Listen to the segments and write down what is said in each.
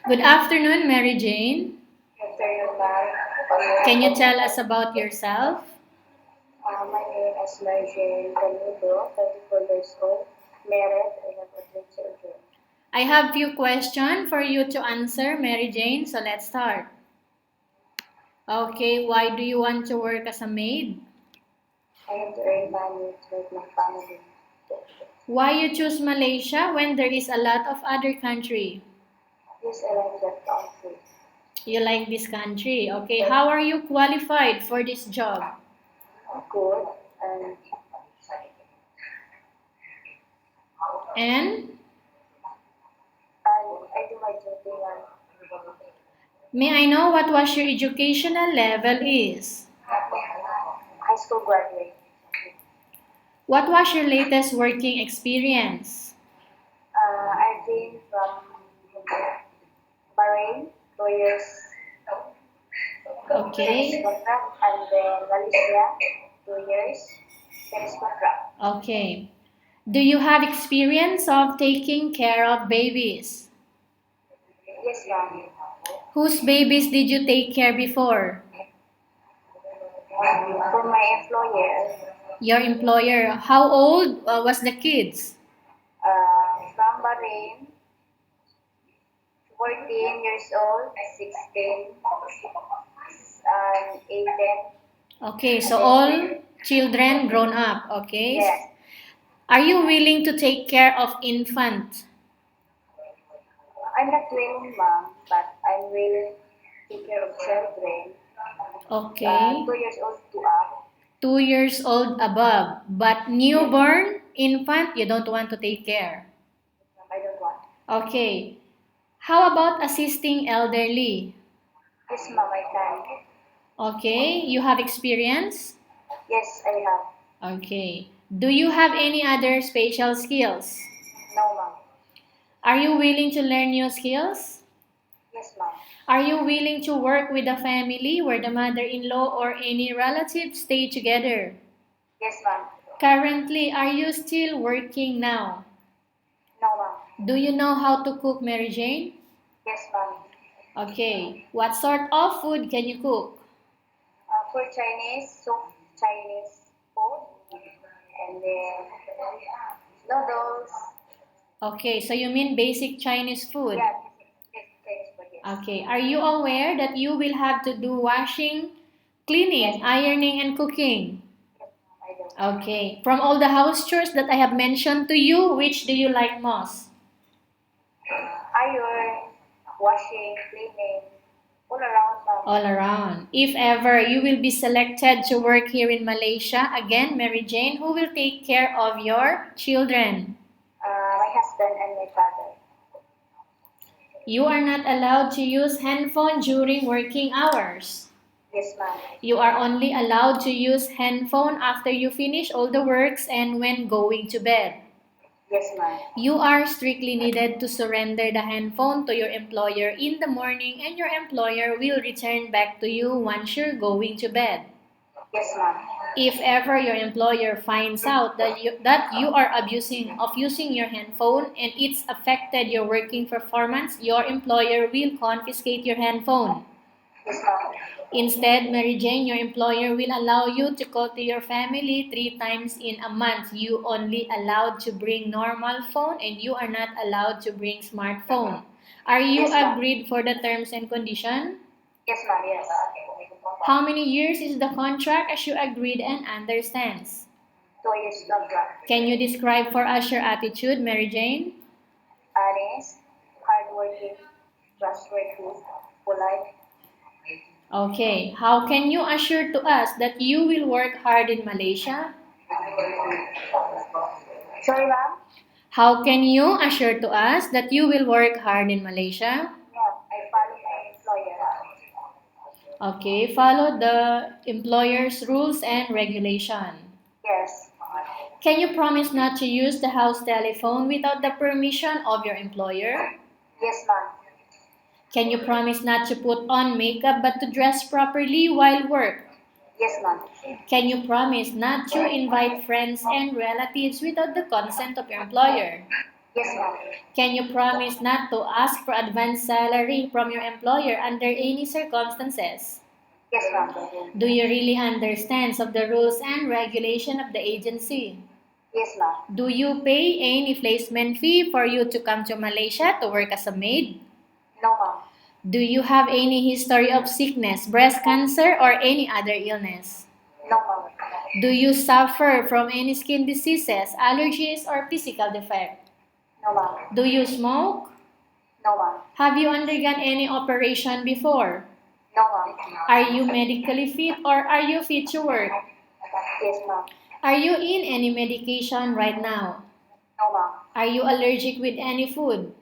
Good afternoon, Mary Jane. Afternoon, ma'am. Can you tell us about yourself? My name is Marjane Canedo, 34 years old, married, I have 3 children. I have few questions for you to answer, Mary Jane, so let's start. Okay, why do you want to work as a maid? I have to earn money to make my family. Why you choose Malaysia when there is a lot of other country? Yes, I like that country. You like this country. Okay, how are you qualified for this job? Good, and And I do my duty on may I know what was your educational level is? high school graduate. What was your latest working experience? I've been from Bahrain, 2 years finish Okay. contract, and then Malaysia, 2 years finish contract. Okay. Do you have experience of taking care of babies? Yes, ma'am. Whose babies did you take care before? For my employer, Your employer. How old was the kids? from Bahrain, 14 years old, 16, and 18. Okay, And so then, all children grown up. Okay. yes, Are you willing to take care of infant? I'm not willing, mom, but I'm willing to take care of children, Okay. 2 years old to up. 2 years old above. But Yes, newborn infant, you don't want to take care. I don't want. Okay. How about assisting elderly? Yes, mom, I can. Okay. You have experience? Yes, I have. Okay. Do you have any other special skills? No, mom. Are you willing to learn new skills? Yes, mom. Are you willing to work with a family where the mother-in-law or any relatives stay together? Yes, mom. Currently, are you still working now? No, mom. Do you know how to cook, Mary Jane? Yes, mom. Okay. What sort of food can you cook? For Chinese, soup, Chinese food, and then noodles. Okay, so you mean basic Chinese food. Yeah, this Chinese food, yes. Okay. Are you aware that you will have to do washing, Yes, cleaning, ironing, and cooking? yes, I do. Okay. From all the house chores that I have mentioned to you, which do you like most? Iron, washing, cleaning, all around, mom. All around. If ever you will be selected to work here in Malaysia, again, Mary Jane, who will take care of your children? My husband and my father. You are not allowed to use handphone during working hours. Yes, ma'am. You are only allowed to use handphone after you finish all the works and when going to bed. Yes, ma'am. You are strictly needed to surrender the handphone to your employer in the morning and your employer will return back to you once you're going to bed. Yes, ma'am. If ever your employer finds out that you are abusing of using your handphone and it's affected your working performance, your employer will confiscate your handphone. Yes, ma'am. Instead, Mary Jane, your employer will allow you to call to your family 3 times in a month. You only allowed to bring normal phone and you are not allowed to bring smartphone. Are you Yes, ma'am. agreed for the terms and condition? Yes, ma'am. Yes. How many years is the contract as you agreed and understands? 2 years contract. Can you describe for us your attitude, Mary Jane? Honest, hardworking, trustworthy, polite. Okay. How can you assure to us that you will work hard in Malaysia? Sorry, ma'am. How can you assure to us that you will work hard in Malaysia? Yeah, I follow my employer. Okay, follow the employer's rules and regulation. Yes. Can you promise not to use the house telephone without the permission of your employer? Yes, ma'am. Can you promise not to put on makeup but to dress properly while work? Yes, ma'am. Can you promise not to invite friends and relatives without the consent of your employer? Yes, ma'am. Can you promise not to ask for advance salary from your employer under any circumstances? Yes, ma'am. Do you really understand of the rules and regulation of the agency? Yes, ma'am. Do you pay any placement fee for you to come to Malaysia to work as a maid? No, ma'am. Do you have any history of sickness, breast cancer, or any other illness? No, ma'am. Do you suffer from any skin diseases, allergies, or physical defect? No, ma'am. Do you smoke? No, ma'am. Have you undergone any operation before? No, ma'am. Are you medically fit or are you fit to work? Yes, ma'am. Are you in any medication right now? No, ma'am. Are you allergic with any food?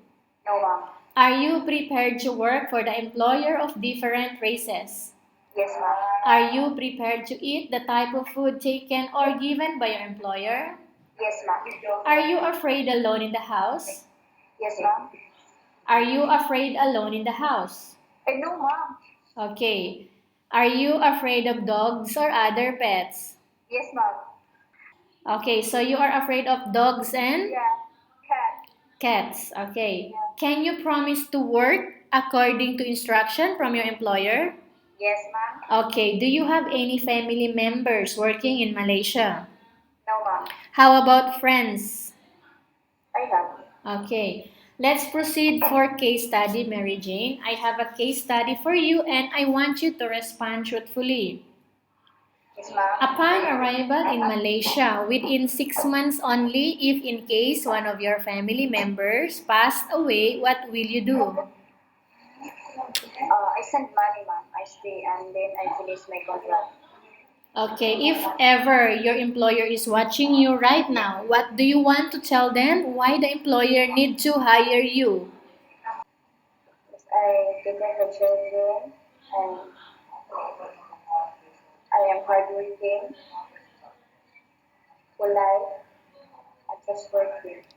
No, ma'am. Are you prepared to work for the employer of different races? Yes, ma'am. Are you prepared to eat the type of food taken or given by your employer? Yes, ma'am. Are you afraid alone in the house? Yes, ma'am. Are you afraid alone in the house? No, ma'am. Okay. Are you afraid of dogs or other pets? Yes, ma'am. Okay, so you are afraid of dogs and Yeah. Cat. cats. Okay. Can you promise to work according to instruction from your employer? Yes, ma'am. Okay. Do you have any family members working in Malaysia? No, ma'am. How about friends? I have. Okay. Let's proceed for case study, Mary Jane. I have a case study for you and I want you to respond truthfully. Yes, ma'am. Upon arrival in Malaysia, within 6 months only, if in case one of your family members passed away, what will you do? I send money, ma'am. I stay and then I finish my contract. Okay, if ever your employer is watching you right now, what do you want to tell them? Why the employer need to hire you? Yes, I take care of children and I am hardworking, polite, and trustworthy.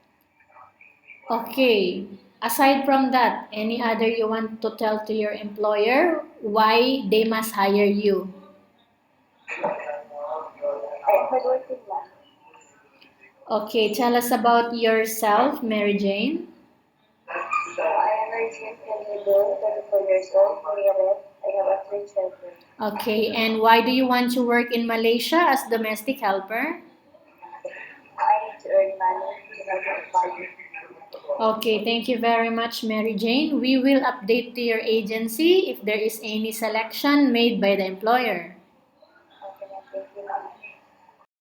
Okay, aside from that, any other you want to tell to your employer why they must hire you? I am hardworking, ma'am. Okay, tell us about yourself, Mary Jane. I am Regine Canedo, 34 years old, married. I have a 3 children. Okay, and why do you want to work in Malaysia as domestic helper? I need to earn money to help my family. Okay, thank you very much, Mary Jane. We will update to your agency if there is any selection made by the employer.